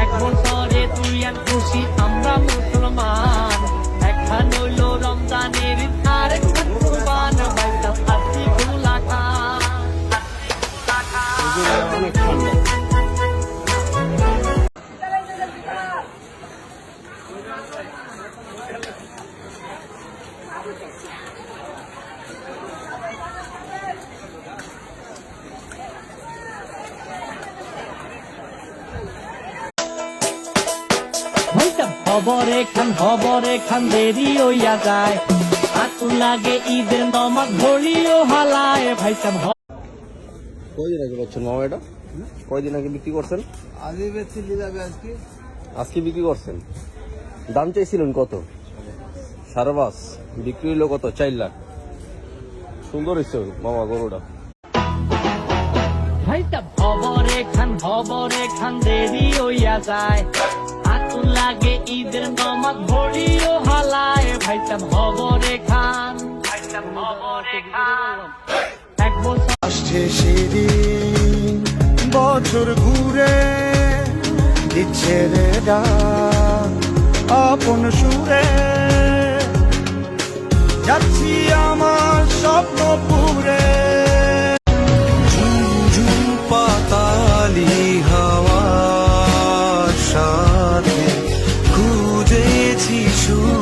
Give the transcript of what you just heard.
এক বছরে তুই আর খুশি আমরা মুসলমান, একটা নইল রমজানের আরেক কুরবান ভাইসাব আসি গুলা অনেক ঠান্ডা। খবরে খান দেরি হইয়া যায়, আতুর লাগে ঈদের নমাজ ঘড়িও হালায় ভাইসাব। কয়দিন আগে পাচ্ছেন মামা এটা? কয়দিন আগে বিক্রি করছেন? আজকে বেচলি যাবে আজকে। আজকে বিক্রি করছেন? দাম চাইছিলেন কত? 5.5। বিক্রি হইলো কত? 4 লাখ। সুন্দর হয়েছে মামা গরুটা। ভাইসাব খবরে খান দেরি হইয়া যায়, আতুর লাগে ঈদের নমাজ ঘড়িও হালায় ভাইসাব খবরে খান। এক বছর আসছে সেদিন বছর ঘুরে দিচ্ছে রে ডাক আপন সুরে, যাচ্ছি আমার স্বপ্ন পুরে। ঝুমঝুম পাতালি হাওয়ার সাথে খুঁজেছি সুর।